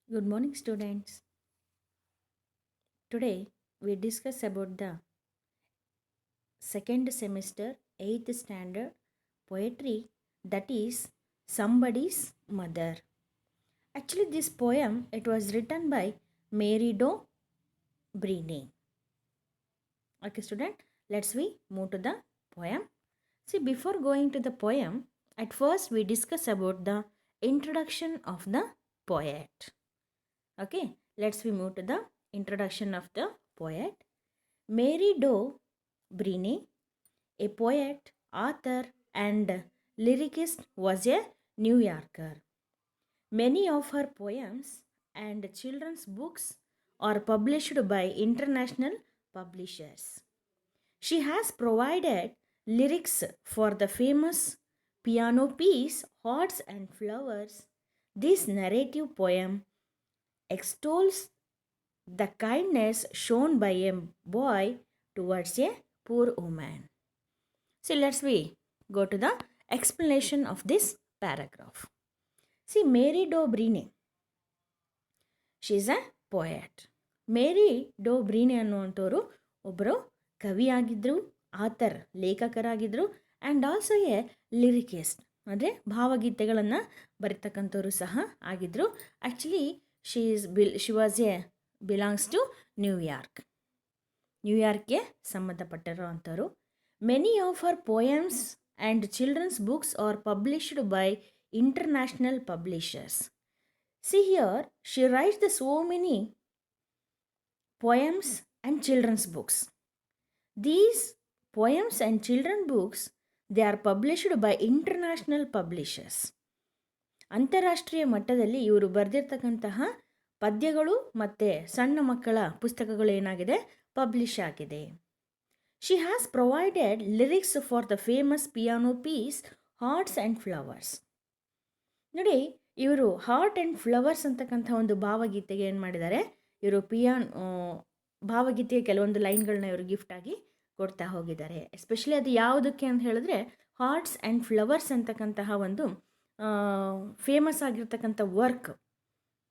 Good morning, students. Today we discuss about the second semester 8th standard poetry, that is Somebody's Mother. Actually, this poem it was written by Mary Do Breeney. Okay, student, let's we move to the poem. See, before going to the poem, at first we discuss about the introduction of the poet. Okay, let's we move to the introduction of the poet. Mary Do Breeney, a poet, author, and lyricist, was a New Yorker. Many of her poems and children's books are published by international publishers. She has provided lyrics for the famous piano piece Hearts and Flowers. This narrative poem extols the kindness shown by a boy towards a poor woman. See, let's we go to the explanation of this paragraph. See, Mary Do Breeney, she is a poet. Mary Dow Brine ಅನ್ನುವಂಥವ್ರು ಒಬ್ಬರು ಕವಿಯಾಗಿದ್ದರು, author ಲೇಖಕರಾಗಿದ್ದರು, and also a lyricist ಅಂದರೆ ಭಾವಗೀತೆಗಳನ್ನು ಬರೀತಕ್ಕಂಥವ್ರು ಸಹ ಆಗಿದ್ದರು. Actually she was a belongs to ನ್ಯೂಯಾರ್ಕ್ಗೆ ಸಂಬಂಧಪಟ್ಟಿರೋ ಅಂಥವ್ರು. Many of her poems and children's books are published by international publishers. See here, she writes the so many poems and children's books. These poems and children books, they are published by international publishers. ಅಂತಾರಾಷ್ಟ್ರೀಯ ಮಟ್ಟದಲ್ಲಿ ಇವರು ಬರೆದಿರ್ತಕ್ಕಂತಹ ಪದ್ಯಗಳು ಮತ್ತು ಸಣ್ಣ ಮಕ್ಕಳ ಪುಸ್ತಕಗಳು ಏನಾಗಿದೆ, publish ಆಗಿದೆ. She has provided lyrics for the famous piano piece hearts and flowers. ನೋಡಿ, ಇವರು ಹಾರ್ಟ್ ಆ್ಯಂಡ್ ಫ್ಲವರ್ಸ್ ಅಂತಕ್ಕಂಥ ಒಂದು ಭಾವಗೀತೆಗೆ ಏನು ಮಾಡಿದ್ದಾರೆ, ಇವರು ಭಾವಗೀತೆಯ ಕೆಲವೊಂದು ಲೈನ್ಗಳನ್ನ ಇವರು ಗಿಫ್ಟಾಗಿ ಕೊಡ್ತಾ ಹೋಗಿದ್ದಾರೆ. ಎಸ್ಪೆಷಲಿ ಅದು ಯಾವುದಕ್ಕೆ ಅಂತ ಹೇಳಿದ್ರೆ, ಹಾರ್ಟ್ಸ್ ಆ್ಯಂಡ್ ಫ್ಲವರ್ಸ್ ಅಂತಕ್ಕಂತಹ ಒಂದು ಫೇಮಸ್ ಆಗಿರ್ತಕ್ಕಂಥ ವರ್ಕ್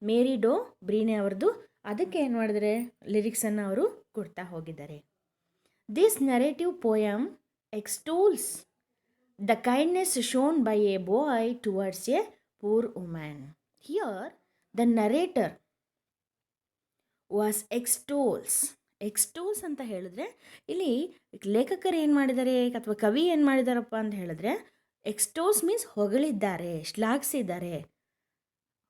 ಮೇರಿ ಡೋ ಬ್ರೀನೆ ಅವ್ರದ್ದು, ಅದಕ್ಕೆ ಏನು ಮಾಡಿದರೆ ಲಿರಿಕ್ಸನ್ನು ಅವರು ಕೊಡ್ತಾ ಹೋಗಿದ್ದಾರೆ. This narrative poem extols the kindness shown by a boy towards a poor woman. Here the narrator was extols ಅಂತ ಹೇಳಿದ್ರೆ, ಇಲ್ಲಿ ಲೇಖಕರು ಏನು ಮಾಡಿದ್ದಾರೆ ಅಥವಾ ಕವಿ ಏನು ಮಾಡಿದಾರಪ್ಪ ಅಂತ ಹೇಳಿದ್ರೆ, ಎಕ್ಸ್ಟೋಲ್ಸ್ ಮೀನ್ಸ್ ಹೊಗಳಿದ್ದಾರೆ, ಶ್ಲಾಘಿಸಿದ್ದಾರೆ,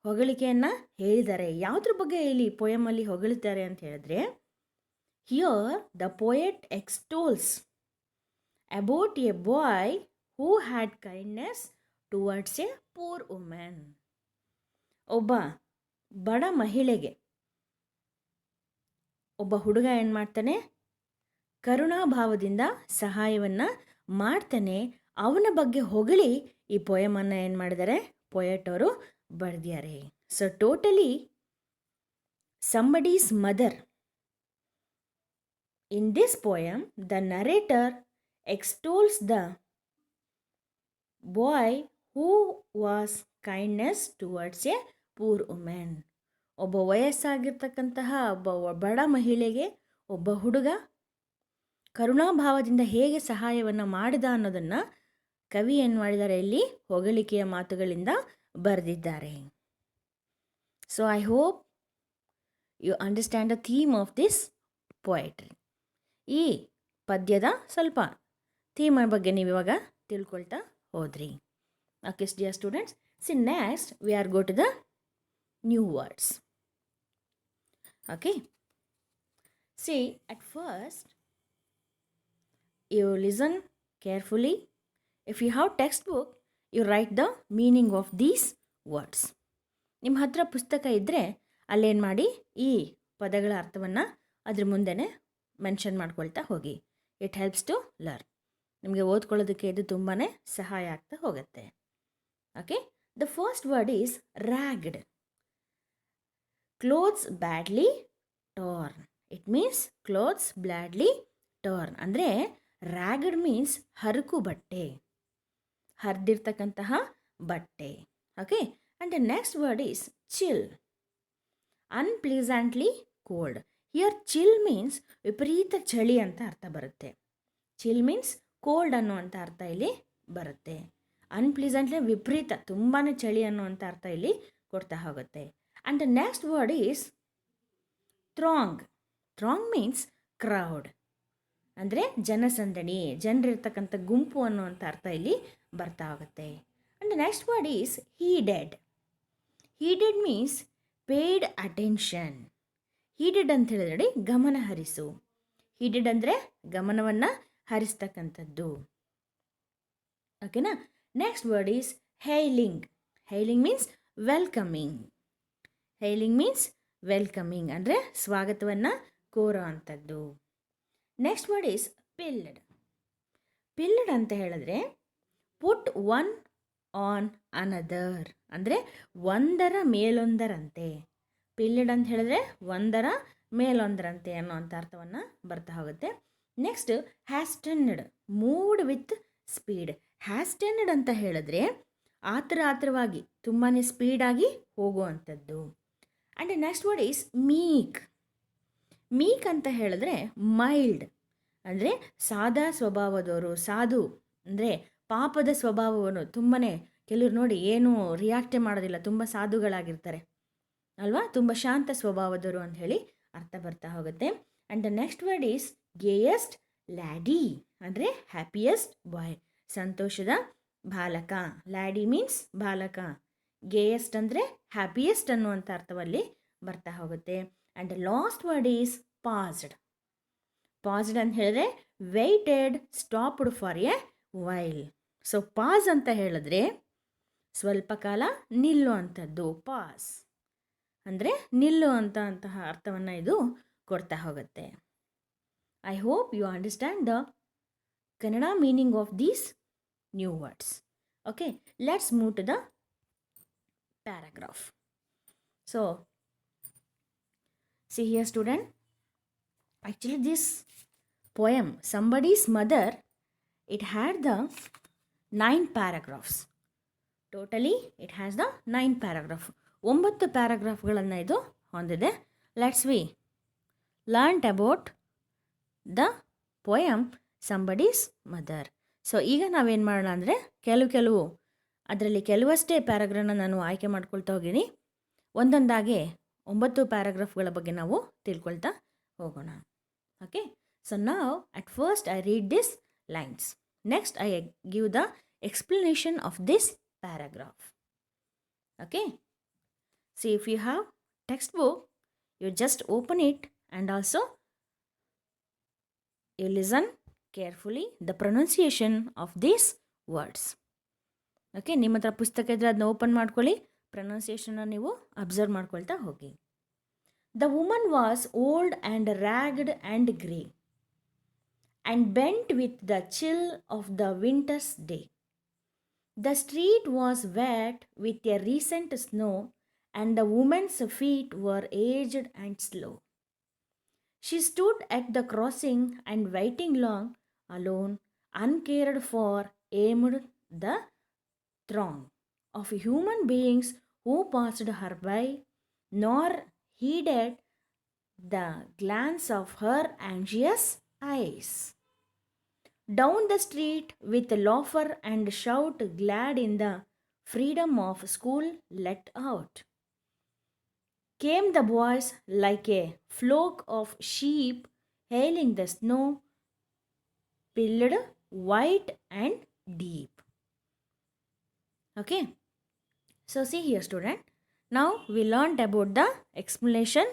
ಹೊಗಳಿಕೆಯನ್ನು ಹೇಳಿದ್ದಾರೆ. ಯಾವುದ್ರ ಬಗ್ಗೆ ಇಲ್ಲಿ ಪೋಯಮಲ್ಲಿ ಹೊಗಳಿದ್ದಾರೆ ಅಂತ ಹೇಳಿದ್ರೆ, here the poet extols about a boy who had kindness towards a poor women. ಒಬ್ಬ ಬಡ ಮಹಿಳೆಗೆ ಒಬ್ಬ ಹುಡುಗ ಏನು ಮಾಡ್ತಾನೆ, ಕರುಣಾಭಾವದಿಂದ ಸಹಾಯವನ್ನು ಮಾಡ್ತಾನೆ. ಅವನ ಬಗ್ಗೆ ಹೊಗಳಿ ಈ ಪೋಯಮನ್ನು ಏನು ಮಾಡಿದ್ದಾರೆ, ಪೊಯೆಟ್ ಅವರು ಬರೆದಿದ್ದಾರೆ. So totally somebody's mother. In this poem, the narrator extols the boy who was kindness towards a poor woman. ಒಬ್ಬ ವಯಸ್ಸಾಗಿರ್ತಕ್ಕಂತಹ ಒಬ್ಬ ಬಡ ಮಹಿಳೆಗೆ ಒಬ್ಬ ಹುಡುಗ ಕರುಣಾಭಾವದಿಂದ ಹೇಗೆ ಸಹಾಯವನ್ನು ಮಾಡಿದ ಅನ್ನೋದನ್ನು ಕವಿ ಏನು ಮಾಡಿದ್ದಾರೆ, ಇಲ್ಲಿ ಹೊಗಳಿಕೆಯ ಮಾತುಗಳಿಂದ ಬರೆದಿದ್ದಾರೆ. So I hope you understand the theme of this poetry. ಈ ಪದ್ಯದ ಸ್ವಲ್ಪ ಥೀಮ್ ಬಗ್ಗೆ ನೀವು ಇವಾಗ ತಿಳ್ಕೊಳ್ತಾ ಹೋದ್ರಿ. Okay, dear students. See, next we are go to the new words. Okay. See, at first you listen carefully. If you have textbook, you write the meaning of these words. ನಿಮ್ಮ ಹತ್ರ ಪುಸ್ತಕ ಇದ್ದರೆ ಅಲ್ಲೇನು ಮಾಡಿ, ಈ ಪದಗಳ ಅರ್ಥವನ್ನು ಅದ್ರ ಮುಂದೆನೇ ಮೆನ್ಷನ್ ಮಾಡ್ಕೊಳ್ತಾ ಹೋಗಿ. It helps to learn. ನಿಮಗೆ ಓದ್ಕೊಳ್ಳೋದಕ್ಕೆ ಇದು ತುಂಬಾ ಸಹಾಯ ಆಗ್ತಾ ಹೋಗುತ್ತೆ. Okay, the first word is ragged. Clothes badly torn. It means clothes badly torn. ಅಂದರೆ ragged means ಹರಕು ಬಟ್ಟೆ, ಹರಿದಿರ್ತಕ್ಕಂತಹ ಬಟ್ಟೆ. Okay, and the next word is chill. Unpleasantly cold. Here chill means ವಿಪರೀತ ಚಳಿ ಅಂತ ಅರ್ಥ ಬರುತ್ತೆ. ಚಿಲ್ ಮೀನ್ಸ್ ಕೋಲ್ಡ್ ಅನ್ನುವಂಥ ಅರ್ಥ ಇಲ್ಲಿ ಬರುತ್ತೆ. ಅನ್ಪ್ಲೀಸೆಂಟ್ಲಿ ವಿಪರೀತ ತುಂಬಾ ಚಳಿ ಅನ್ನುವಂಥ ಅರ್ಥ ಇಲ್ಲಿ ಕೊಡ್ತಾ ಹೋಗುತ್ತೆ. And the next word is throng. Throng means crowd, ಅಂದರೆ ಜನಸಂದಣಿ, ಜನರಿರ್ತಕ್ಕಂಥ ಗುಂಪು ಅನ್ನುವಂಥ ಅರ್ಥ ಇಲ್ಲಿ ಬರ್ತಾ ಹೋಗುತ್ತೆ. And the next word is heeded. Heeded means paid attention. Heeded ಅಂತ ಹೇಳಿದ್ರೆ ಗಮನ ಹರಿಸು. ಹೀಡೆಡ್ ಅಂದರೆ ಗಮನವನ್ನು ಹರಿಸ್ತಕ್ಕಂಥದ್ದು. ಓಕೆನಾ. Next word is hailing. Hailing means welcoming. Hailing means welcoming ಅಂದರೆ ಸ್ವಾಗತವನ್ನು ಕೋರೋ ಅಂಥದ್ದು. Next word is piled. Piled ಅಂತ ಹೇಳಿದ್ರೆ ಪುಟ್ ಒನ್ ಆನ್ ಅನದರ್, ಅಂದರೆ ಒಂದರ ಮೇಲೊಂದರಂತೆ. ಪಿಲ್ಡ್ ಅಂತ ಹೇಳಿದ್ರೆ ಒಂದರ ಮೇಲೊಂದರಂತೆ ಅನ್ನೋಂಥ ಅರ್ಥವನ್ನು ಬರ್ತಾ ಹೋಗುತ್ತೆ. Next hastened, moved with speed. Hastened ಅಂತ ಹೇಳಿದ್ರೆ ಆತರವಾಗಿ ತುಂಬಾ ಸ್ಪೀಡಾಗಿ ಹೋಗುವಂಥದ್ದು. And next word is meek. Meek ಅಂತ ಹೇಳಿದ್ರೆ ಮೈಲ್ಡ್, ಅಂದರೆ ಸಾದಾ ಸ್ವಭಾವದವರು, ಸಾಧು ಅಂದರೆ ಪಾಪದ ಸ್ವಭಾವವನ್ನು ತುಂಬಾ ಕೆಲವ್ರು ನೋಡಿ ಏನು ರಿಯಾಕ್ಟೇ ಮಾಡೋದಿಲ್ಲ, ತುಂಬ ಸಾಧುಗಳಾಗಿರ್ತಾರೆ ಅಲ್ವಾ, ತುಂಬ ಶಾಂತ ಸ್ವಭಾವದವರು ಅಂತ ಹೇಳಿ ಅರ್ಥ ಬರ್ತಾ ಹೋಗುತ್ತೆ. And the next word is gayest laddie, ಅಂದರೆ ಹ್ಯಾಪಿಯೆಸ್ಟ್ ಬಾಯ್, ಸಂತೋಷದ ಬಾಲಕ. ಲ್ಯಾಡಿ ಮೀನ್ಸ್ ಬಾಲಕ. ಗೇಯೆಸ್ಟ್ ಅಂದರೆ ಹ್ಯಾಪಿಯೆಸ್ಟ್ ಅನ್ನುವಂಥ ಅರ್ಥದಲ್ಲಿ ಬರ್ತಾ ಹೋಗುತ್ತೆ. And the last word is passed. Passed ಅಂತ ಹೇಳಿದ್ರೆ waited, stopped for a while. So pass ಅಂತ ಹೇಳಿದ್ರೆ ಸ್ವಲ್ಪ ಕಾಲ ನಿಲ್ಲುವಂಥದ್ದು. ಪಾಸ್ ಅಂದರೆ ನಿಲ್ಲುವಂತಹ ಅರ್ಥವನ್ನು ಇದು ಕೊಡ್ತಾ ಹೋಗುತ್ತೆ. I hope you understand the Kannada meaning of these new words. Okay, let's move to the paragraph. So see here student, actually this poem Somebody's Mother, it had the 9 paragraphs. Totally it has the 9 paragraph. 9 ಪ್ಯಾರಾಗ್ರಾಫ್ಗಳನ್ನು ಇದು ಹೊಂದಿದೆ. Let's we learn about the poem somebody's mother. So ಈಗ ನಾವೇನು ಮಾಡೋಣ ಅಂದರೆ ಕೆಲವು ಅದರಲ್ಲಿ ಕೆಲವಷ್ಟೇ ಪ್ಯಾರಾಗ್ರಾಫ್ನ ನಾನು ಆಯ್ಕೆ ಮಾಡ್ಕೊಳ್ತಾ ಹೋಗಿನಿ. ಒಂದೊಂದಾಗೆ 9 ಪ್ಯಾರಾಗ್ರಾಫ್ಗಳ ಬಗ್ಗೆ ನಾವು ತಿಳ್ಕೊಳ್ತಾ ಹೋಗೋಣ. ಓಕೆ, ಸೊ ನಾವ್ at first I read this lines. Next I give the explanation of this paragraph. Okay, see if you have textbook, you just open it and also you listen carefully the pronunciation of these words. Okay, ನಿಮ್ಮ ಹತ್ರ ಪುಸ್ತಕ ಇದ್ದರೆ ಅದನ್ನ open ಮಾಡ್ಕೊಳ್ಳಿ, ಪ್ರೊನೌನ್ಸಿಯೇಷನ್ನ ನೀವು observe ಮಾಡ್ಕೊಳ್ತಾ ಹೋಗಿ. The woman was old and ragged and grey, and bent with the chill of the winter's day. The street was wet with a recent snow, and the woman's feet were aged and slow. She stood at the crossing and waiting long, alone, uncared for, amid the throng of human beings who passed her by, nor heeded the glance of her anxious eyes. Down the street with laughter and shout, glad in the freedom of school let out, came the boys like a flock of sheep hailing the snow, pilled white and deep. Okay, so see here student, now we learned about the explanation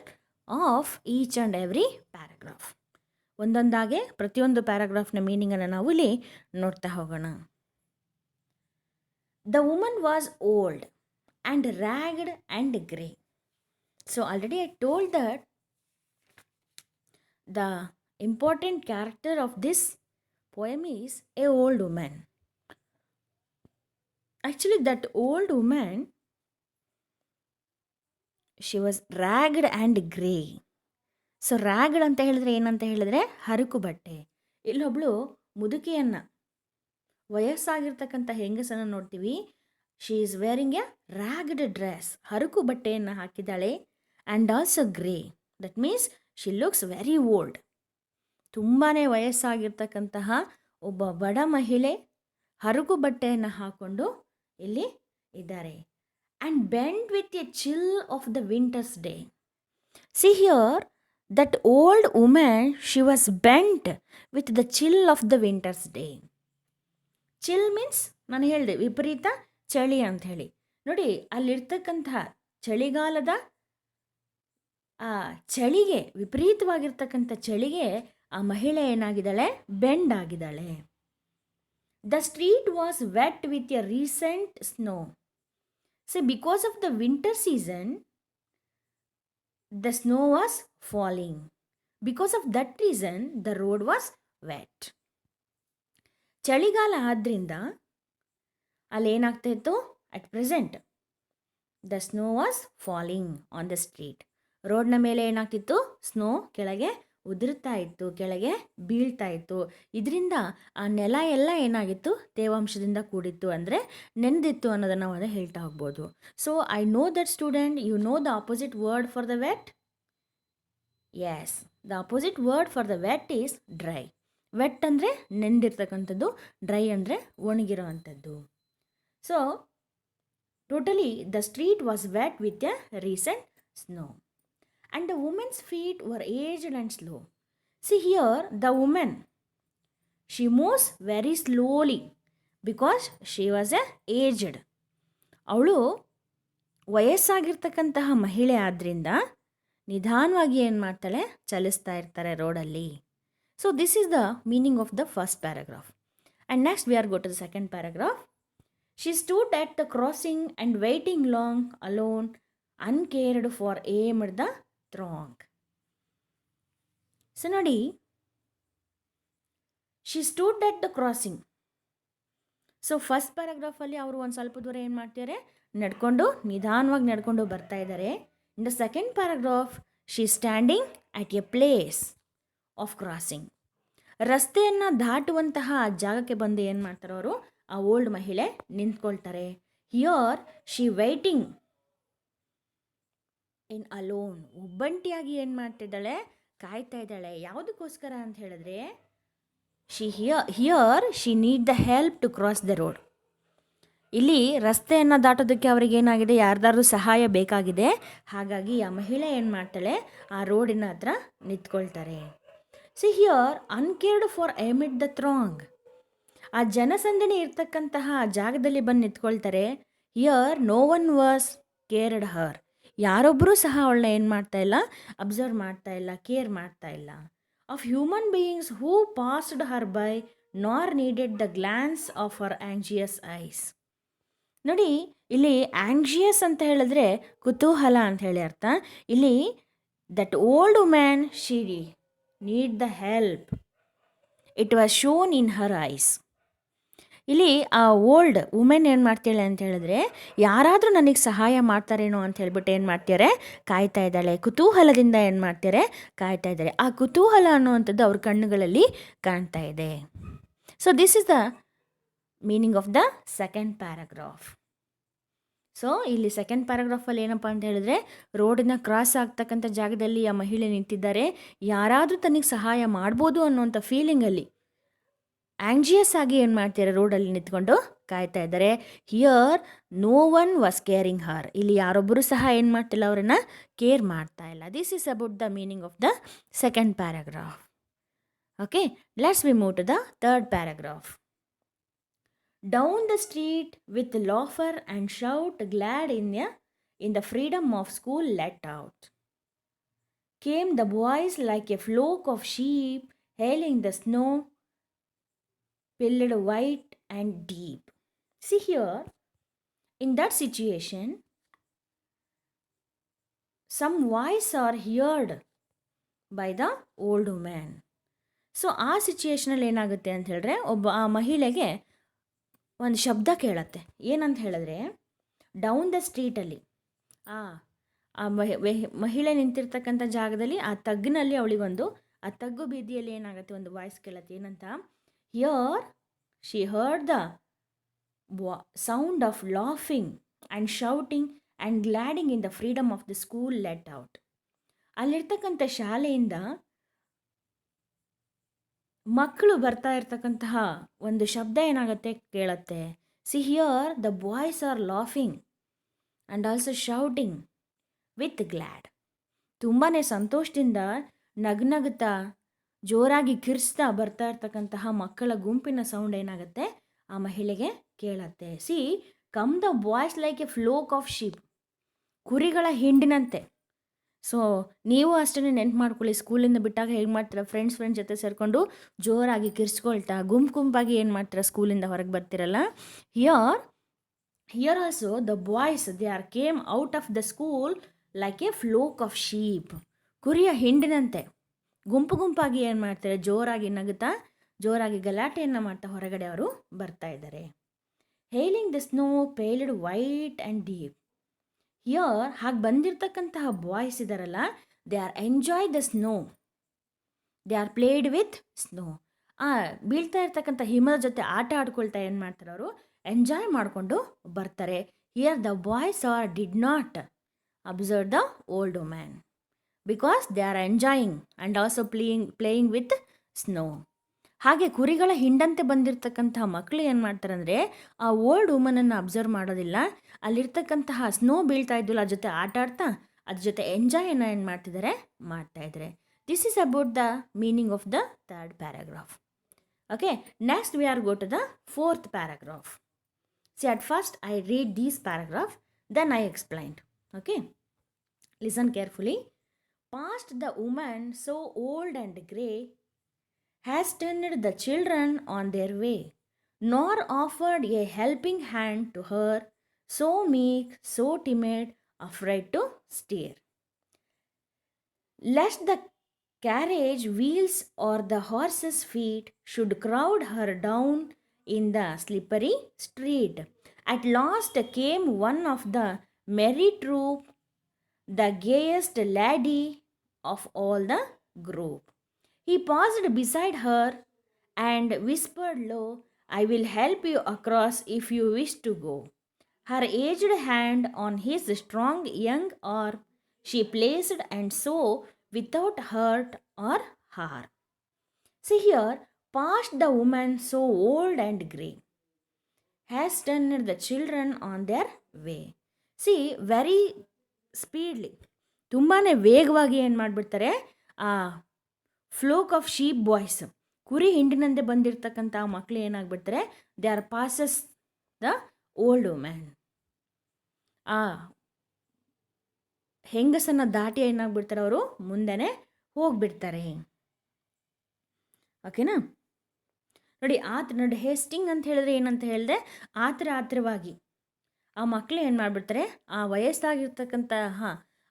of each and every paragraph. ಒಂದೊಂದಾಗೆ ಪ್ರತಿಯೊಂದು ಪ್ಯಾರಾಗ್ರಾಫ್ನ ಮೀನಿಂಗನ್ನು ನಾವು ಇಲ್ಲಿ ನೋಡ್ತಾ ಹೋಗೋಣ. The woman was old and ragged and grey. So already I told that the important character of this poem is a old woman. Actually that old woman, she was ragged and grey. So ರ್ಯಾಗ್ಡ್ ಅಂತ ಹೇಳಿದ್ರೆ ಏನಂತ ಹೇಳಿದ್ರೆ ಹರಕು ಬಟ್ಟೆ. ಇಲ್ಲೊಬ್ಳು ಮುದುಕಿಯನ್ನು, ವಯಸ್ಸಾಗಿರ್ತಕ್ಕಂಥ ಹೆಂಗಸನ್ನು ನೋಡ್ತೀವಿ. She is wearing a ragged dress, ಹರಕು ಬಟ್ಟೆಯನ್ನು ಹಾಕಿದ್ದಾಳೆ. And also grey. That means she looks very old. ತುಂಬಾ ವಯಸ್ಸಾಗಿರ್ತಕ್ಕಂತಹ ಒಬ್ಬ ಬಡ ಮಹಿಳೆ ಹರಗು ಬಟ್ಟೆಯನ್ನು ಹಾಕ್ಕೊಂಡು ಇಲ್ಲಿ ಇದ್ದಾರೆ. And bend with A chill of the winters day. See here that old women she was bent with the chill of the winters day. Chill means ನಾನು ಹೇಳಿದೆ ವಿಪರೀತ ಚಳಿ ಅಂತ ಹೇಳಿ. ನೋಡಿ ಅಲ್ಲಿರ್ತಕ್ಕಂತಹ ಚಳಿಗಾಲದ ಆ ಚಳಿಗೆ, ವಿಪರೀತವಾಗಿರ್ತಕ್ಕಂಥ ಚಳಿಗೆ ಆ ಮಹಿಳೆ ಏನಾಗಿದ್ದಾಳೆ, ಬೆಂಡ್ ಆಗಿದ್ದಾಳೆ. The street was wet with a recent snow. So because of the winter season the snow was falling. Because of that reason the road was wet. ಚಳಿಗಾಲ ಆದ್ದರಿಂದ ಅಲ್ಲೇನಾಗ್ತಾ ಇತ್ತು, at present the snow was falling on the street. ರೋಡ್ನ ಮೇಲೆ ಏನಾಗ್ತಿತ್ತು, snow ಕೆಳಗೆ ಉದುರ್ತಾ ಇತ್ತು, ಕೆಳಗೆ ಬೀಳ್ತಾ ಇತ್ತು. ಇದರಿಂದ ಆ ನೆಲ ಎಲ್ಲ ಏನಾಗಿತ್ತು, ತೇವಾಂಶದಿಂದ ಕೂಡಿತ್ತು, ಅಂದರೆ ನೆನೆದಿತ್ತು ಅನ್ನೋದನ್ನು ನಾವು ಹೇಳ್ತಾ ಹೋಗ್ಬೋದು. So I know that student, you know the opposite word for the wet. Yes, the opposite word for the wet is dry. Wet ಅಂದರೆ ನೆಂದಿರ್ತಕ್ಕಂಥದ್ದು, ಡ್ರೈ ಅಂದರೆ ಒಣಗಿರೋ ಅಂಥದ್ದು. So totally the street was wet with a recent snow. And the woman's feet were aged and slow. See here, the woman, she moves very slowly because she was aged. ಅವಳು ವಯಸ್ಸಾಗಿರ್ತಕ್ಕಂತಹ ಮಹಿಳೆ ಆದ್ದರಿಂದ ನಿಧಾನವಾಗಿ ಏನು ಮಾಡ್ತಾಳೆ, ಚಲಿಸ್ತಾ ಇರ್ತಾರೆ ರೋಡಲ್ಲಿ. So this is the meaning of the first paragraph. And next we are go to the second paragraph. She stood at the crossing and waiting long alone uncared for amid the throng. So ನೋಡಿ, she stood at the crossing. So first ಪ್ಯಾರಾಗ್ರಾಫಲ್ಲಿ ಅವರು ಒಂದು ಸ್ವಲ್ಪ ದೂರ ಏನು ಮಾಡ್ತಿದ್ದಾರೆ, ನಿಧಾನವಾಗಿ ನಡ್ಕೊಂಡು ಬರ್ತಾ ಇದ್ದಾರೆ. In the second paragraph she standing at A place of crossing. ರಸ್ತೆಯನ್ನು ದಾಟುವಂತಹ ಜಾಗಕ್ಕೆ ಬಂದು ಏನು ಮಾಡ್ತಾರೆ ಅವರು, ಆ ಓಲ್ಡ್ ಮಹಿಳೆ ನಿಂತ್ಕೊಳ್ತಾರೆ. Here she waiting in alone. ಒಬ್ಬಂಟಿಯಾಗಿ ಏನು ಮಾಡ್ತಿದ್ದಾಳೆ, ಕಾಯ್ತಾ ಇದ್ದಾಳೆ. ಯಾವುದಕ್ಕೋಸ್ಕರ ಅಂತ ಹೇಳಿದ್ರೆ, here she need the help to cross the road. ಇಲ್ಲಿ ರಸ್ತೆಯನ್ನು ದಾಟೋದಕ್ಕೆ ಅವರಿಗೆ ಏನಾಗಿದೆ, ಯಾರ್ದಾದ್ರೂ ಸಹಾಯ ಬೇಕಾಗಿದೆ. ಹಾಗಾಗಿ ಆ ಮಹಿಳೆ ಏನು ಮಾಡ್ತಾಳೆ, ಆ ರೋಡಿನ ಹತ್ರ ನಿಂತ್ಕೊಳ್ತಾರೆ. See here uncared for amid the throng. ಆ ಜನಸಂದಣಿ ಇರ್ತಕ್ಕಂತಹ ಜಾಗದಲ್ಲಿ ಬಂದು ನಿಂತ್ಕೊಳ್ತಾರೆ. Here no one was cared her. ಯಾರೊಬ್ಬರೂ ಸಹ ಅವಳನ್ನ ಏನು ಮಾಡ್ತಾ ಇಲ್ಲ, ಅಬ್ಸರ್ವ್ ಮಾಡ್ತಾ ಇಲ್ಲ, ಕೇರ್ ಮಾಡ್ತಾ ಇಲ್ಲ. Of human beings who passed her by nor needed the glance of her anxious eyes. ನೋಡಿ, ಇಲ್ಲಿ ಆಂಗ್ಜಿಯಸ್ ಅಂತ ಹೇಳಿದ್ರೆ ಕುತೂಹಲ ಅಂತ ಹೇಳಿ ಅರ್ಥ. ಇಲ್ಲಿ that old women she need the help, it was shown in Har ice. ಇಲ್ಲಿ ಆ ಓಲ್ಡ್ ವುಮೆನ್ ಏನು ಮಾಡ್ತಾಳೆ ಅಂತ ಹೇಳಿದ್ರೆ, ಯಾರಾದರೂ ನನಗೆ ಸಹಾಯ ಮಾಡ್ತಾರೇನೋ ಅಂತ ಹೇಳ್ಬಿಟ್ಟು ಏನು ಮಾಡ್ತಾರೆ, ಕಾಯ್ತಾ ಇದ್ದಾಳೆ. ಕುತೂಹಲದಿಂದ ಏನು ಮಾಡ್ತಾರೆ, ಕಾಯ್ತಾ ಇದ್ದಾರೆ. ಆ ಕುತೂಹಲ ಅನ್ನುವಂಥದ್ದು ಅವ್ರ ಕಣ್ಣುಗಳಲ್ಲಿ ಕಾಣ್ತಾ ಇದೆ. So this is the meaning of the second paragraph. So ಇಲ್ಲಿ ಸೆಕೆಂಡ್ ಪ್ಯಾರಾಗ್ರಾಫಲ್ಲಿ ಏನಪ್ಪ ಅಂತ ಹೇಳಿದ್ರೆ, ರೋಡನ್ನ ಕ್ರಾಸ್ ಆಗ್ತಕ್ಕಂಥ ಜಾಗದಲ್ಲಿ ಆ ಮಹಿಳೆ ನಿಂತಿದ್ದಾರೆ. ಯಾರಾದರೂ ತನಗೆ ಸಹಾಯ ಮಾಡ್ಬೋದು ಅನ್ನೋಂಥ ಫೀಲಿಂಗಲ್ಲಿ ಆಂಗ್ಜಿಯಸ್ ಆಗಿ ಏನು ಮಾಡ್ತಾರೆ, ರೋಡಲ್ಲಿ ನಿಂತ್ಕೊಂಡು ಕಾಯ್ತಾ ಇದ್ದಾರೆ. Here no one was caring her. ಇಲ್ಲಿ ಯಾರೊಬ್ಬರು ಸಹ ಏನು ಮಾಡ್ತಿಲ್ಲ, ಅವರನ್ನು ಕೇರ್ ಮಾಡ್ತಾ ಇಲ್ಲ. This is about the meaning of the second paragraph. Okay, let's we move to the third paragraph. Down the street with laughter and shout, glad in the freedom of school let out, came the boys like a flock of sheep, hailing the snow, pilled white and deep. See here, in that situation, some voice are heard by the old woman. So ಆ ಸಿಚುಯೇಷನಲ್ಲಿ ಏನಾಗುತ್ತೆ ಅಂತ ಹೇಳಿದ್ರೆ, ಆ ಮಹಿಳೆಗೆ ಒಂದು ಶಬ್ದ ಕೇಳತ್ತೆ. ಏನಂತ ಹೇಳಿದ್ರೆ, ಡೌನ್ ದ ಸ್ಟ್ರೀಟಲ್ಲಿ, ಆ ಮಹಿಳೆ ನಿಂತಿರ್ತಕ್ಕಂಥ ಜಾಗದಲ್ಲಿ ಆ ತಗ್ಗಿನಲ್ಲಿ ಅವಳಿಗೊಂದು, ಆ ತಗ್ಗು ಬೀದಿಯಲ್ಲಿ ಏನಾಗುತ್ತೆ, ಒಂದು ವಾಯ್ಸ್ ಕೇಳತ್ತೆ. ಏನಂತ, here she heard the sound of laughing and shouting and gladding in the freedom of the school let out. ಅಲ್ಲಿರ್ತಕ್ಕಂಥ ಶಾಲೆಯಿಂದ ಮಕ್ಕಳು ಬರ್ತಾ ಇರ್ತಕ್ಕಂತಹ ಒಂದು ಶಬ್ದ ಏನಾಗುತ್ತೆ ಕೇಳುತ್ತೆ. See here the boys are laughing and also shouting with glad. ತುಂಬಾ ಸಂತೋಷದಿಂದ ನಗ್ನಗ್ತಾ ಜೋರಾಗಿ ಕಿರ್ಸ್ತಾ ಬರ್ತಾ ಇರ್ತಕ್ಕಂತಹ ಮಕ್ಕಳ ಗುಂಪಿನ ಸೌಂಡ್ ಏನಾಗುತ್ತೆ ಆ ಮಹಿಳೆಗೆ ಕೇಳತ್ತೆ. See come the boys like a flock of sheep, ಕುರಿಗಳ ಹಿಂಡಿನಂತೆ. ಸೊ ನೀವು ಅಷ್ಟೇ ನೆನ್ಪು ಮಾಡ್ಕೊಳ್ಳಿ, ಸ್ಕೂಲಿಂದ ಬಿಟ್ಟಾಗ ಹೇಗೆ ಮಾಡ್ತೀರಾ, ಫ್ರೆಂಡ್ಸ್ ಜೊತೆ ಸೇರಿಕೊಂಡು ಜೋರಾಗಿ ಕಿರ್ಸ್ಕೊಳ್ತಾ ಗುಂಪಾಗಿ ಏನು ಮಾಡ್ತೀರಾ ಸ್ಕೂಲಿಂದ ಹೊರಗೆ ಬರ್ತಿರಲ್ಲ. Here also the boys they are came out of the school like a flock of sheep, ಕುರಿಯ ಹಿಂಡಿನಂತೆ ಗುಂಪಾಗಿ ಏನು ಮಾಡ್ತಾರೆ, ಜೋರಾಗಿ ನಗುತ್ತಾ ಜೋರಾಗಿ ಗಲಾಟೆಯನ್ನು ಮಾಡ್ತಾ ಹೊರಗಡೆ ಅವರು ಬರ್ತಾ ಇದ್ದಾರೆ. Hailing the snow piled white and deep. Here ಹಾಗೆ ಬಂದಿರತಕ್ಕಂತಹ ಬಾಯ್ಸ್ ಇದ್ದಾರಲ್ಲ, they are enjoy the snow, they are played with snow. ಬೀಳ್ತಾ ಇರ್ತಕ್ಕಂಥ ಹಿಮದ ಜೊತೆ ಆಟ ಆಡ್ಕೊಳ್ತಾ ಏನು ಮಾಡ್ತಾರೆ ಅವರು, ಎಂಜಾಯ್ ಮಾಡಿಕೊಂಡು ಬರ್ತಾರೆ. Here the boys R did not observe the old women because they are enjoying and also playing with snow. ಹಾಗೆ ಕುರಿಗಳ ಹಿಂಡಂತೆ ಬಂದಿರತಕ್ಕಂತಹ ಮಕ್ಕಳು ಏನು ಮಾಡ್ತಾರೆ ಅಂದರೆ ಆ ಓಲ್ಡ್ ವುಮನನ್ನು ಅಬ್ಸರ್ವ್ ಮಾಡೋದಿಲ್ಲ, ಅಲ್ಲಿರ್ತಕ್ಕಂತಹ ಸ್ನೋ ಬೀಳ್ತಾ ಇದ್ದಿಲ್ಲ ಅದ್ರ ಜೊತೆ ಆಟ ಆಡ್ತಾ ಅದ್ರ ಜೊತೆ ಎಂಜಾಯನ್ನು ಏನು ಮಾಡ್ತಿದ್ದಾರೆ ಮಾಡ್ತಾಯಿದ್ದಾರೆ. This is about the meaning of the third paragraph. Okay, next we are go to the fourth paragraph. See at first I read these paragraph, then I explained. Okay, listen carefully. Past the woman so old and grey has turned the children on their way, nor offered a helping hand to her, so meek, so timid, afraid to steer. Lest the carriage wheels or the horse's feet should crowd her down in the slippery street. At last came one of the merry troop, the gayest laddie of all the group. He paused beside her and whispered low, I will help you across if you wish to go. Her aged hand on his strong young arm she placed, and so without hurt or harm. See here, past the woman so old and grey has turned the children on their way. See, very speedily, ತುಂಬಾ ವೇಗವಾಗಿ ಏನು ಮಾಡಿಬಿಡ್ತಾರೆ, ಆ folk of sheep boys, ಕುರಿ ಹಿಂಡಿನಂತೆ ಬಂದಿರತಕ್ಕಂಥ ಮಕ್ಕಳು ಏನಾಗ್ಬಿಡ್ತಾರೆ, they are passes the old women. ಆ ಹೆಂಗಸನ್ನು ದಾಟಿ ಏನಾಗ್ಬಿಡ್ತಾರೆ ಅವರು ಮುಂದೆನೇ ಹೋಗ್ಬಿಡ್ತಾರೆ. ಓಕೆನಾ, ನೋಡಿ ನೋಡಿ ಹೇಸ್ಟಿಂಗ್ ಅಂತ ಹೇಳಿದ್ರೆ ಏನಂತ ಹೇಳಿದೆ, ಆತರವಾಗಿ ಆ ಮಕ್ಕಳು ಏನು ಮಾಡಿಬಿಡ್ತಾರೆ, ಆ ವಯಸ್ಸಾಗಿರ್ತಕ್ಕಂತಹ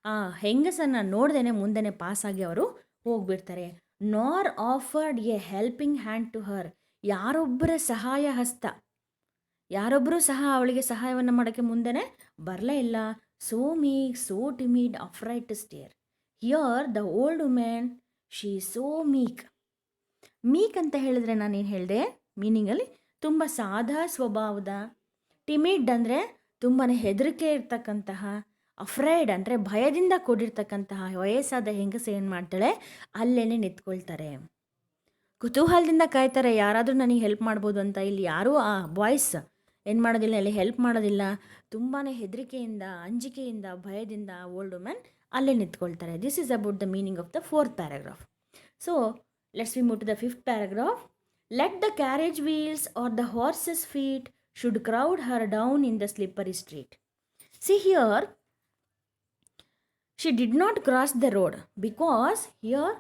ಆ ಹೆಂಗಸನ್ನು ನೋಡ್ದೇನೆ ಮುಂದೆನೆ ಪಾಸಾಗಿ ಅವರು ಹೋಗ್ಬಿಡ್ತಾರೆ. Nor offered a helping hand to her, ಯಾರೊಬ್ಬರ ಸಹಾಯ ಹಸ್ತ, ಯಾರೊಬ್ಬರೂ ಸಹ ಅವಳಿಗೆ ಸಹಾಯವನ್ನು ಮಾಡೋಕ್ಕೆ ಮುಂದೆನೆ ಬರಲೇ ಇಲ್ಲ. So meek, so timid, afraid to stare. Here the old women she so meek. Meek ಅಂತ ಹೇಳಿದ್ರೆ ನಾನೇನು ಹೇಳಿದೆ ಮೀನಿಂಗಲ್ಲಿ, ತುಂಬ ಸಾದಾ ಸ್ವಭಾವದ. ಟಿಮಿಡ್ ಅಂದರೆ ತುಂಬಾ ಹೆದರಿಕೆ ಇರ್ತಕ್ಕಂತಹ. ಅಫ್ರೈಡ್ ಅಂದರೆ ಭಯದಿಂದ ಕೂಡಿರ್ತಕ್ಕಂತಹ ವಯಸ್ಸಾದ ಹೆಂಗಸ ಏನು ಮಾಡ್ತಾಳೆ, ಅಲ್ಲೇ ನಿಂತ್ಕೊಳ್ತಾರೆ, ಕುತೂಹಲದಿಂದ ಕಾಯ್ತಾರೆ ಯಾರಾದರೂ ನನಗೆ ಹೆಲ್ಪ್ ಮಾಡ್ಬೋದು ಅಂತ. ಇಲ್ಲಿ ಯಾರೂ ಆ ಬಾಯ್ಸ್ ಏನು ಮಾಡೋದಿಲ್ಲ, ಇಲ್ಲಿ ಹೆಲ್ಪ್ ಮಾಡೋದಿಲ್ಲ. ತುಂಬಾ ಹೆದರಿಕೆಯಿಂದ, ಅಂಜಿಕೆಯಿಂದ, ಭಯದಿಂದ ಓಲ್ಡ್ ವುಮೆನ್ ಅಲ್ಲೇ ನಿಂತ್ಕೊಳ್ತಾರೆ. This is about the meaning of the fourth paragraph. So let's we move to the fifth paragraph. Let the carriage wheels or the horses feet should crowd her down in the slippery street. See here she did not cross the road because here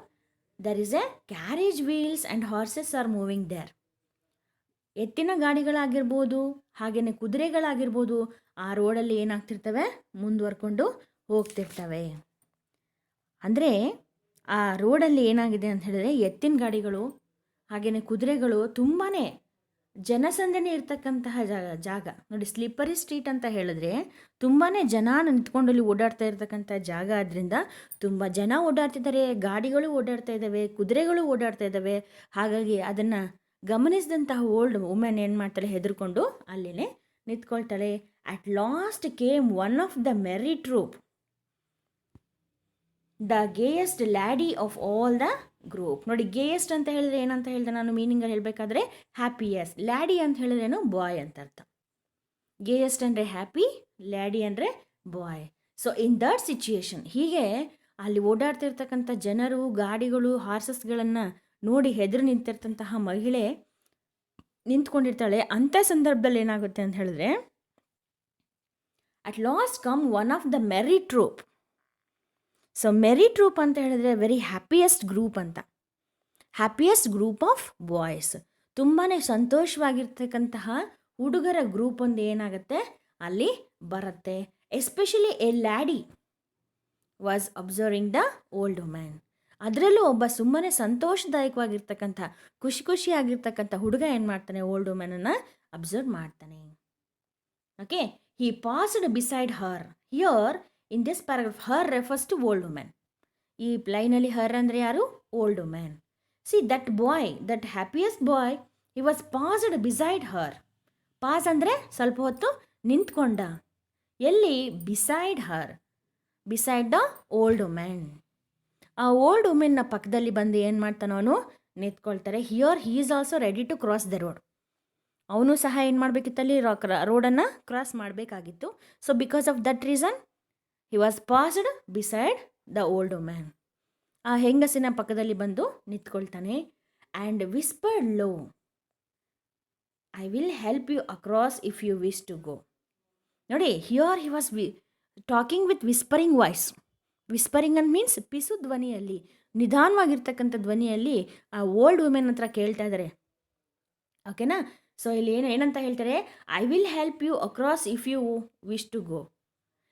there is a carriage wheels and horses are moving there. ಎತ್ತಿನ ಗಾಡಿಗಳಾಗಿರ್ಬೋದು, ಹಾಗೆಯೇ ಕುದುರೆಗಳಾಗಿರ್ಬೋದು, ಆ ರೋಡಲ್ಲಿ ಏನಾಗ್ತಿರ್ತವೆ, ಮುಂದುವರ್ಕೊಂಡು ಹೋಗ್ತಿರ್ತವೆ. ಅಂದರೆ ಆ ರೋಡಲ್ಲಿ ಏನಾಗಿದೆ ಅಂತ ಹೇಳಿದ್ರೆ ಎತ್ತಿನ ಗಾಡಿಗಳು ಹಾಗೆಯೇ ಕುದುರೆಗಳು ತುಂಬಾ ಜನಸಂದಣಿ ಇರ್ತಕ್ಕಂತಹ ಜಾಗ ನೋಡಿ. ಸ್ಲಿಪ್ಪರಿ ಸ್ಟ್ರೀಟ್ ಅಂತ ಹೇಳಿದ್ರೆ ತುಂಬಾ ಜನ ನಿಂತ್ಕೊಂಡಲ್ಲಿ ಓಡಾಡ್ತಾ ಇರ್ತಕ್ಕಂಥ ಜಾಗ. ಆದ್ದರಿಂದ ತುಂಬ ಜನ ಓಡಾಡ್ತಿದ್ದಾರೆ, ಗಾಡಿಗಳು ಓಡಾಡ್ತಾ ಇದ್ದಾವೆ, ಕುದುರೆಗಳು ಓಡಾಡ್ತಾ ಇದ್ದಾವೆ. ಹಾಗಾಗಿ ಅದನ್ನು ಗಮನಿಸಿದಂತಹ ಓಲ್ಡ್ ವುಮೆನ್ ಏನು ಮಾಡ್ತಾಳೆ, ಹೆದರ್ಕೊಂಡು ಅಲ್ಲೇ ನಿಂತ್ಕೊಳ್ತಾಳೆ. At last came one of the merry troop, the gayest laddie of all the group. ನೋಡಿ, ಗೇಯೆಸ್ಟ್ ಅಂತ ಹೇಳಿದ್ರೆ ಏನಂತ ಹೇಳಿದೆ ನಾನು ಮೀನಿಂಗಲ್ಲಿ ಹೇಳಬೇಕಾದ್ರೆ ಹ್ಯಾಪಿಯೆಸ್ಟ್. ಲ್ಯಾಡಿ ಅಂತ ಹೇಳಿದ್ರೇನು ಬಾಯ್ ಅಂತ ಅರ್ಥ. ಗೇಯೆಸ್ಟ್ ಅಂದರೆ ಹ್ಯಾಪಿ, ಲ್ಯಾಡಿ ಅಂದರೆ ಬಾಯ್. ಸೊ ಇನ್ ದಟ್ ಸಿಚುಯೇಷನ್, ಹೀಗೆ ಅಲ್ಲಿ ಓಡಾಡ್ತಿರ್ತಕ್ಕಂಥ ಜನರು, ಗಾಡಿಗಳು, ಹಾರ್ಸಸ್ಗಳನ್ನು ನೋಡಿ ಹೆದರು ನಿಂತಿರ್ತಂತಹ ಮಹಿಳೆ ನಿಂತ್ಕೊಂಡಿರ್ತಾಳೆ. ಅಂಥ ಸಂದರ್ಭದಲ್ಲಿ ಏನಾಗುತ್ತೆ ಅಂತ ಹೇಳಿದ್ರೆ, at last come one of the merry troop. So merry troop ಅಂತ ಹೇಳಿದ್ರೆ ವೆರಿ ಹ್ಯಾಪಿಯೆಸ್ಟ್ ಗ್ರೂಪ್ ಅಂತ. ಹ್ಯಾಪಿಯೆಸ್ಟ್ ಗ್ರೂಪ್ ಆಫ್ ಬಾಯ್ಸ್, ತುಂಬಾ ಸಂತೋಷವಾಗಿರ್ತಕ್ಕಂತಹ ಹುಡುಗರ ಗ್ರೂಪ್ ಒಂದು ಏನಾಗುತ್ತೆ ಅಲ್ಲಿ ಬರುತ್ತೆ. Especially a laddie was observing the old women. ಅದರಲ್ಲೂ ಒಬ್ಬ ಸುಮ್ಮನೆ ಸಂತೋಷದಾಯಕವಾಗಿರ್ತಕ್ಕಂಥ, ಖುಷಿಯಾಗಿರ್ತಕ್ಕಂಥ ಹುಡುಗ ಏನು ಮಾಡ್ತಾನೆ, ಓಲ್ಡ್ ವುಮೆನನ್ನು ಅಬ್ಸರ್ವ್ ಮಾಡ್ತಾನೆ. Okay, he passed beside her. Here in this paragraph her refers to old women. ಈ ಲೈನಲ್ಲಿ ಹರ್ ಅಂದರೆ ಯಾರು, old women. See that boy, that happiest boy, he was passed beside her. Pass ಅಂದರೆ ಸ್ವಲ್ಪ ಹೊತ್ತು ನಿಂತ್ಕೊಂಡ. ಎಲ್ಲಿ, beside her, beside the old women. ಆ ಓಲ್ಡ್ ವುಮೆನ್ನ ಪಕ್ಕದಲ್ಲಿ ಬಂದು ಏನು ಮಾಡ್ತಾನೋ ಅವನು, ನಿಂತ್ಕೊಳ್ತಾರೆ. Here he is also ready to cross the road. ಅವನು ಸಹ ಏನು ಮಾಡಬೇಕಿತ್ತಲ್ಲಿ, ರೋಡನ್ನು ಕ್ರಾಸ್ ಮಾಡಬೇಕಾಗಿತ್ತು. So because of that reason he was passed beside the old women. ಆ ಹೆಂಗಸಿನ ಪಕ್ಕದಲ್ಲಿ ಬಂದು ನಿಂತ್ಕೊಳ್ತಾನೆ. And ವಿಸ್ಪರ್ಡ್ low, I will help you across if you wish to go. ನೋಡಿ, here he was talking with whispering voice. Whispering ಅಂತ means ಪಿಸು ಧ್ವನಿಯಲ್ಲಿ, ನಿಧಾನವಾಗಿರ್ತಕ್ಕಂಥ ಧ್ವನಿಯಲ್ಲಿ ಆ ಓಲ್ಡ್ ವುಮೆನ್ ಹತ್ರ ಕೇಳ್ತಾ ಇದ್ದಾರೆ. ಓಕೆನಾ? ಸೊ ಇಲ್ಲಿ ಏನಂತ ಹೇಳ್ತಾರೆ, I will help you across if you wish to go.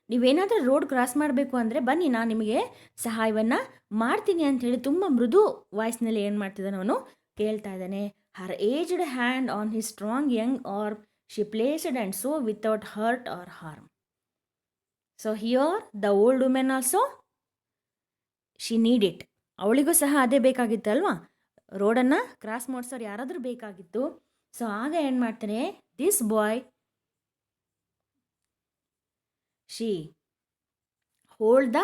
ನೀವೇನಾದರೂ ರೋಡ್ ಕ್ರಾಸ್ ಮಾಡಬೇಕು ಅಂದರೆ ಬನ್ನಿ, ನಾನು ನಿಮಗೆ ಸಹಾಯವನ್ನು ಮಾಡ್ತೀನಿ ಅಂಥೇಳಿ ತುಂಬ ಮೃದು ವಾಯ್ಸ್ನಲ್ಲಿ ಏನು ಮಾಡ್ತಿದ್ದಾನೆ ಅವನು, ಕೇಳ್ತಾ ಇದ್ದಾನೆ. Her aged hand on his strong young arm she placed and so without hurt or harm. So here the old women also she need it. ಅವಳಿಗೂ ಸಹ ಅದೇ ಬೇಕಾಗಿತ್ತು ಅಲ್ವಾ, ರೋಡನ್ನು ಕ್ರಾಸ್ ಮಾಡಿಸೋರು ಯಾರಾದರೂ ಬೇಕಾಗಿತ್ತು. ಸೊ ಆಗ ಏನು ಮಾಡ್ತಾನೆ, this boy she hold the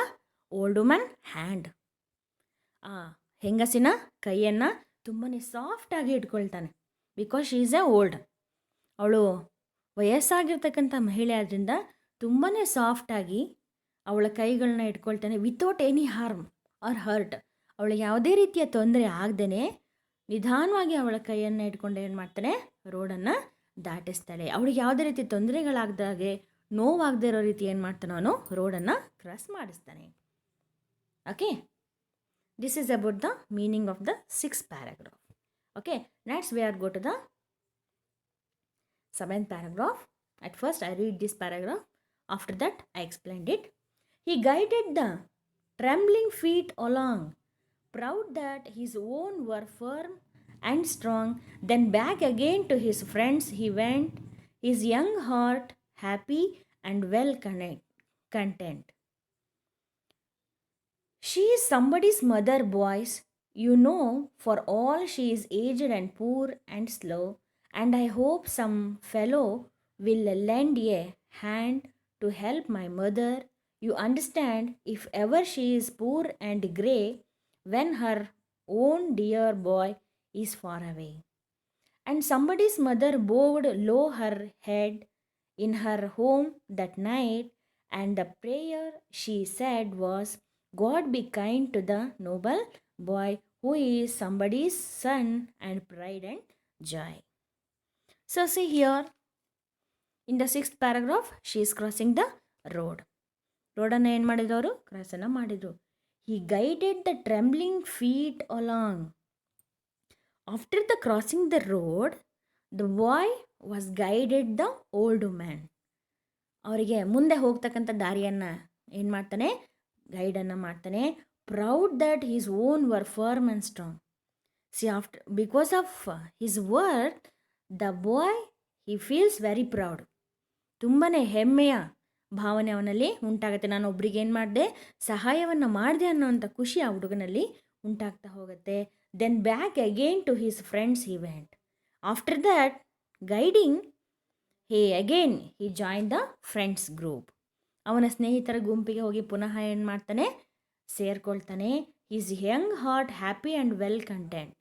old woman hand. ಆ ಹೆಂಗಸಿನ ಕೈಯನ್ನು ತುಂಬಾ ಸಾಫ್ಟಾಗಿ ಇಟ್ಕೊಳ್ತಾನೆ. Because she is a old, ಅವಳು ವಯಸ್ಸಾಗಿರ್ತಕ್ಕಂಥ ಮಹಿಳೆ ಆದ್ದರಿಂದ ತುಂಬಾ ಸಾಫ್ಟಾಗಿ ಅವಳ ಕೈಗಳನ್ನ ಇಟ್ಕೊಳ್ತಾನೆ. Without any harm or hurt, ಅವಳಿಗೆ ಯಾವುದೇ ರೀತಿಯ ತೊಂದರೆ ಆಗದೇ ನಿಧಾನವಾಗಿ ಅವಳ ಕೈಯನ್ನು ಇಟ್ಕೊಂಡು ಏನು ಮಾಡ್ತಾನೆ, ರೋಡನ್ನು ದಾಟಿಸ್ತಾಳೆ. ಅವಳಿಗೆ ಯಾವುದೇ ರೀತಿ ತೊಂದರೆಗಳಾಗ್ದಾಗೆ, ನೋವಾಗದೇ ಇರೋ ರೀತಿ ಏನು ಮಾಡ್ತಾನೆ ಅವನು, ರೋಡನ್ನು ಕ್ರಾಸ್ ಮಾಡಿಸ್ತಾನೆ. Okay, this is about the meaning of the 6th paragraph. Okay, next we are go to the 7th paragraph. At first I read this paragraph, after that I explained it. He guided the trembling feet along, proud that his own were firm and strong. Then back again to his friends he went, his young heart happy and well content. She is somebody's mother, boys. You know, for all she is aged and poor and slow, and I hope some fellow will lend a hand to help my mother. You understand, if ever she is poor and grey, when her own dear boy is far away. And somebody's mother bowed low her head in her home that night, and the prayer she said was, God be kind to the noble boy who is somebody's son and pride and joy. So see here, in the 6th paragraph, she is crossing the road. ರೋಡನ್ನು ಏನು ಮಾಡಿದ್ರು ಅವರು, ಕ್ರಾಸನ್ನು ಮಾಡಿದರು. He guided the trembling feet along. After the crossing the road, the boy was guided the old woman. ಅವರಿಗೆ ಮುಂದೆ ಹೋಗ್ತಕ್ಕಂಥ ದಾರಿಯನ್ನು ಏನು ಮಾಡ್ತಾನೆ, ಗೈಡನ್ನು ಮಾಡ್ತಾನೆ. Proud that his own var firm and strong. C after because of his work the boy he feels very proud. ತುಂಬಾ ಹೆಮ್ಮೆಯ ಭಾವನೆ ಅವನಲ್ಲಿ ಉಂಟಾಗುತ್ತೆ. ನಾನು ಒಬ್ರಿಗೆ ಏನು ಮಾಡಿದೆ, ಸಹಾಯವನ್ನು ಮಾಡಿದೆ ಅನ್ನೋವಂಥ ಖುಷಿ ಆ ಹುಡುಗನಲ್ಲಿ ಉಂಟಾಗ್ತಾ ಹೋಗುತ್ತೆ. Then back again to his friends he went. After that guiding he joined the friends group. ಅವನ ಸ್ನೇಹಿತರ ಗುಂಪಿಗೆ ಹೋಗಿ ಪುನಃ ಏನು ಮಾಡ್ತಾನೆ, ಸೇರ್ಕೊಳ್ತಾನೆ. Is young heart happy and well content.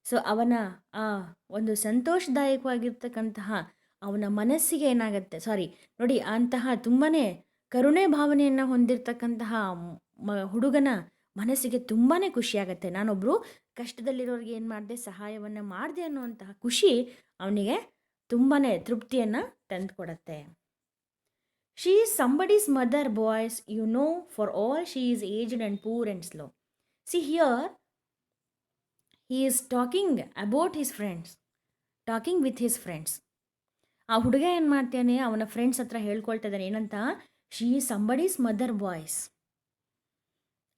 So ಅವನ ಆ ಒಂದು ಸಂತೋಷದಾಯಕವಾಗಿರ್ತಕ್ಕಂತಹ ಅವನ ಮನಸ್ಸಿಗೆ ಏನಾಗುತ್ತೆ, ನೋಡಿ ಅಂತಹ ತುಂಬಾ ಕರುಣೆ ಭಾವನೆಯನ್ನು ಹೊಂದಿರತಕ್ಕಂತಹ ಹುಡುಗನ ಮನಸ್ಸಿಗೆ ತುಂಬಾ ಖುಷಿಯಾಗತ್ತೆ. ನಾನೊಬ್ಬರು ಕಷ್ಟದಲ್ಲಿರೋರಿಗೆ ಏನು ಮಾಡಿದೆ, ಸಹಾಯವನ್ನು ಮಾಡಿದೆ ಅನ್ನುವಂತಹ ಖುಷಿ ಅವನಿಗೆ ತುಂಬಾ ತೃಪ್ತಿಯನ್ನು ತಂದುಕೊಡತ್ತೆ. She is somebody's mother boys, you know, for all she is aged and poor and slow. See here he is talking about his friends, talking with his friends. ಆ ಹುಡುಗ ಏನು ಮಾಡ್ತಾನೆ, ಅವನ ಫ್ರೆಂಡ್ಸ್ ಹತ್ರ ಹೇಳ್ಕೊಳ್ತಾ ಇದ್ದಾನೆ ಏನಂತ, she is somebody's mother boys,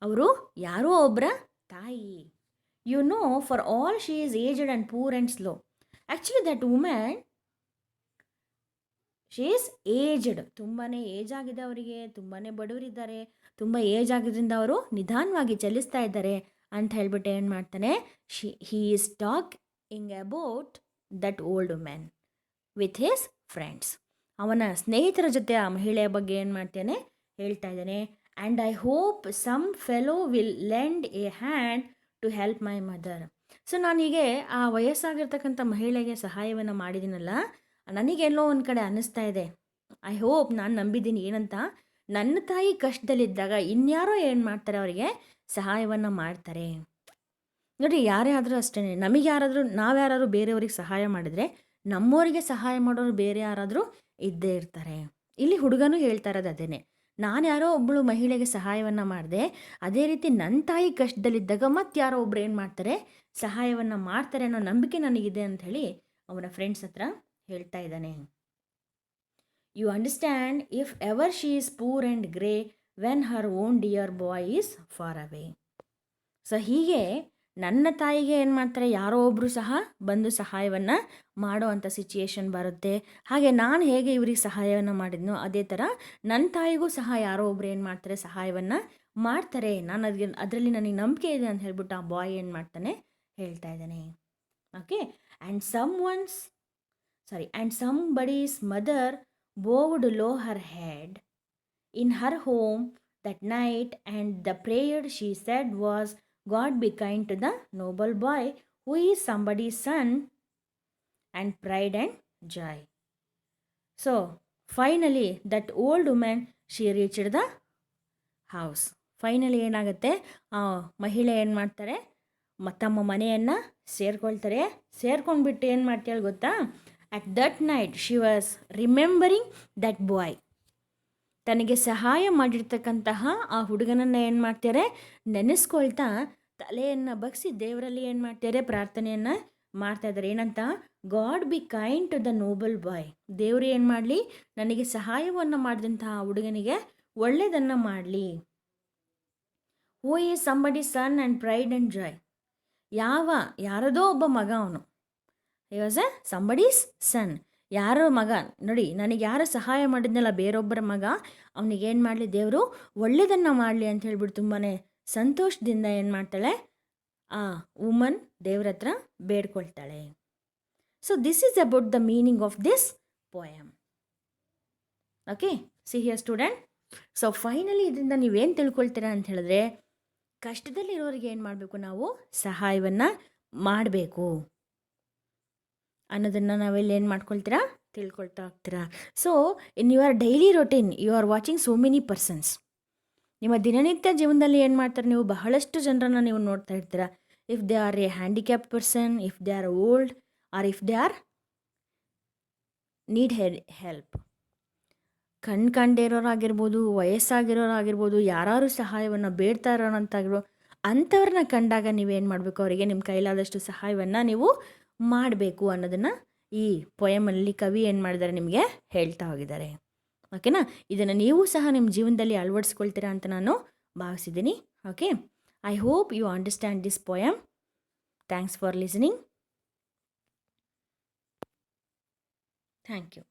ಅವರು ಯಾರೋ ಒಬ್ಬರ ತಾಯಿ. You know, for all she is aged and poor and slow. Actually that women, she is aged, ತುಂಬಾ ಏಜ್ ಆಗಿದೆ ಅವರಿಗೆ, ತುಂಬಾ ಬಡವರಿದ್ದಾರೆ, ತುಂಬ ಏಜ್ ಆಗಿದ್ದರಿಂದ ಅವರು ನಿಧಾನವಾಗಿ ಚಲಿಸ್ತಾ ಇದ್ದಾರೆ ಅಂತ ಹೇಳ್ಬಿಟ್ಟು ಏನು ಮಾಡ್ತಾನೆ, he is talking about that old women with his friends. ಅವನ ಸ್ನೇಹಿತರ ಜೊತೆ ಆ ಮಹಿಳೆಯ ಬಗ್ಗೆ ಏನು ಮಾಡ್ತಾನೆ, ಹೇಳ್ತಾ ಇದ್ದಾನೆ. And I hope some fellow will lend a hand to help my mother. So ನಾನೀಗೆ ಆ ವಯಸ್ಸಾಗಿರ್ತಕ್ಕಂಥ ಮಹಿಳೆಗೆ ಸಹಾಯವನ್ನು ಮಾಡಿದ್ದೀನಲ್ಲ, ನನಗೆಲ್ಲೋ ಒಂದು ಕಡೆ ಅನ್ನಿಸ್ತಾ ಇದೆ, ಐ ಹೋಪ್, ನಾನು ನಂಬಿದ್ದೀನಿ ಏನಂತ, ನನ್ನ ತಾಯಿ ಕಷ್ಟದಲ್ಲಿದ್ದಾಗ ಇನ್ಯಾರೋ ಏನು ಮಾಡ್ತಾರೆ, ಅವರಿಗೆ ಸಹಾಯವನ್ನು ಮಾಡ್ತಾರೆ. ನೋಡಿ, ಯಾರೇ ಆದರೂ ಅಷ್ಟೇ, ನಮಗೆ ನಾವ್ಯಾರಾದ್ರೂ ಬೇರೆಯವ್ರಿಗೆ ಸಹಾಯ ಮಾಡಿದರೆ ನಮ್ಮವರಿಗೆ ಸಹಾಯ ಮಾಡೋರು ಬೇರೆ ಯಾರಾದರೂ ಇದ್ದೇ ಇರ್ತಾರೆ. ಇಲ್ಲಿ ಹುಡುಗನೂ ಹೇಳ್ತಾ ಇರೋದು ಅದೇನೆ, ನಾನು ಯಾರೋ ಒಬ್ಬಳು ಮಹಿಳೆಗೆ ಸಹಾಯವನ್ನು ಮಾಡಿದೆ, ಅದೇ ರೀತಿ ನನ್ನ ತಾಯಿ ಕಷ್ಟದಲ್ಲಿದ್ದಾಗ ಮತ್ತೆ ಯಾರೋ ಒಬ್ರು ಏನು ಮಾಡ್ತಾರೆ, ಸಹಾಯವನ್ನು ಮಾಡ್ತಾರೆ ಅನ್ನೋ ನಂಬಿಕೆ ನನಗಿದೆ ಅಂಥೇಳಿ ಅವನ ಫ್ರೆಂಡ್ಸ್ ಹತ್ರ ಹೇಳ್ತಾ ಇದ್ದಾನೆ. You understand if ever she is poor and grey when her own dear boy is far away. So ಹೀಗೆ ನನ್ನ ತಾಯಿಗೆ ಏನು ಮಾಡ್ತಾರೆ, ಯಾರೋ ಒಬ್ಬರು ಸಹ ಬಂದು ಸಹಾಯವನ್ನು ಮಾಡೋ ಅಂಥ ಸಿಚುಯೇಷನ್ ಬರುತ್ತೆ. ಹಾಗೆ ನಾನು ಹೇಗೆ ಇವ್ರಿಗೆ ಸಹಾಯವನ್ನು ಮಾಡಿದ್ನೋ ಅದೇ ಥರ ನನ್ನ ತಾಯಿಗೂ ಸಹ ಯಾರೋ ಒಬ್ರು ಏನು ಮಾಡ್ತಾರೆ, ಸಹಾಯವನ್ನು ಮಾಡ್ತಾರೆ. ನಾನು ಅದರಲ್ಲಿ ನನಗೆ ನಂಬಿಕೆ ಇದೆ ಅಂತ ಹೇಳ್ಬಿಟ್ಟು ಆ ಬಾಯ್ ಏನು ಮಾಡ್ತಾನೆ, ಹೇಳ್ತಾ ಇದ್ದಾನೆ. Okay, and somebody's mother bowed low her head in her home that night, and the prayer she said was, God be kind to the noble boy who is somebody's son and pride and joy. So finally that old woman, she reached the house. Finally ಏನಾಗುತ್ತೆ, ಆ ಮಹಿಳೆ ಏನು ಮಾಡ್ತಾರೆ, ತಮ್ಮ ಮನೆಯನ್ನು ಸೇರ್ಕೊಂಡ್ಬಿಟ್ಟು ಏನು ಮಾಡ್ತಾಳೆ ಗೊತ್ತಾ, at that night she was remembering that boy. ತನಗೆ ಸಹಾಯ ಮಾಡಿರ್ತಕ್ಕಂತಹ ಆ ಹುಡುಗನನ್ನು ಏನು ಮಾಡ್ತಾರೆ, ನೆನೆಸ್ಕೊಳ್ತಾ ತಲೆಯನ್ನು ಬಗ್ಸಿ ದೇವರಲ್ಲಿ ಏನು ಮಾಡ್ತಾರೆ, ಪ್ರಾರ್ಥನೆಯನ್ನು ಮಾಡ್ತಾ ಇದ್ದಾರೆ. ಏನಂತ, God be kind to the noble boy. ದೇವರು ಏನು ಮಾಡಲಿ, ನನಗೆ ಸಹಾಯವನ್ನು ಮಾಡಿದಂತಹ ಹುಡುಗನಿಗೆ ಒಳ್ಳೆಯದನ್ನು ಮಾಡಲಿ. Who is somebody son and pride and joy. ಯಾರದೋ ಒಬ್ಬ ಮಗ ಅವನು. He was a somebody's son. ಯಾರೋ ಮಗ, ನೋಡಿ ನನಗೆ ಯಾರು ಸಹಾಯ ಮಾಡಿದ್ನಲ್ಲ ಬೇರೊಬ್ಬರ ಮಗ, ಅವನಿಗೇನು ಮಾಡಲಿ, ದೇವರು ಒಳ್ಳೆಯದನ್ನು ಮಾಡಲಿ ಅಂತ ಹೇಳ್ಬಿಟ್ಟು ತುಂಬಾ ಸಂತೋಷದಿಂದ ಏನು ಮಾಡ್ತಾಳೆ, ಆ ವುಮನ್ ದೇವ್ರ ಹತ್ರ ಬೇಡ್ಕೊಳ್ತಾಳೆ. So this is about the meaning of this poem. Okay, see here student. So finally ಇದರಿಂದ ನೀವೇನು ತಿಳ್ಕೊಳ್ತೀರಾ ಅಂತ ಹೇಳಿದ್ರೆ, ಕಷ್ಟದಲ್ಲಿರೋರಿಗೆ ಏನು ಮಾಡಬೇಕು, ನಾವು ಸಹಾಯವನ್ನು ಮಾಡಬೇಕು ಅನ್ನೋದನ್ನು ನಾವೆಲ್ಲ ಏನು ಮಾಡ್ಕೊಳ್ತೀರಾ, ತಿಳ್ಕೊಳ್ತಾ ಹೋಗ್ತೀರಾ. So in your daily routine you are watching so many persons. ನಿಮ್ಮ ದಿನನಿತ್ಯ ಜೀವನದಲ್ಲಿ ಏನು ಮಾಡ್ತಾರೆ, ನೀವು ಬಹಳಷ್ಟು ಜನರನ್ನು ನೀವು ನೋಡ್ತಾ ಇರ್ತೀರ. If they are a handicap person, if they are old, or if they are need help. ಕಂಡೇ ಇರೋರಾಗಿರ್ಬೋದು, ವಯಸ್ಸಾಗಿರೋರಾಗಿರ್ಬೋದು, ಯಾರು ಸಹಾಯವನ್ನು ಬೇಡ್ತಾ ಇರೋರಂತಾಗಿರ್ಬೋದು, ಅಂಥವ್ರನ್ನ ಕಂಡಾಗ ನೀವೇನು ಮಾಡಬೇಕು, ಅವರಿಗೆ ನಿಮ್ಮ ಕೈಲಾದಷ್ಟು ಸಹಾಯವನ್ನು ನೀವು ಮಾಡಬೇಕು ಅನ್ನೋದನ್ನು ಈ ಪೊಯಮಲ್ಲಿ ಕವಿ ಏನು ಮಾಡಿದ್ದಾರೆ, ನಿಮಗೆ ಹೇಳ್ತಾ ಹೋಗಿದ್ದಾರೆ. ಓಕೆನಾ. ಇದನ್ನು ನೀವು ಸಹ ನಿಮ್ಮ ಜೀವನದಲ್ಲಿ ಅಳವಡಿಸ್ಕೊಳ್ತೀರಾ ಅಂತ ನಾನು ಭಾವಿಸಿದ್ದೀನಿ. Okay, I hope you understand this poem. Thanks for listening. Thank you.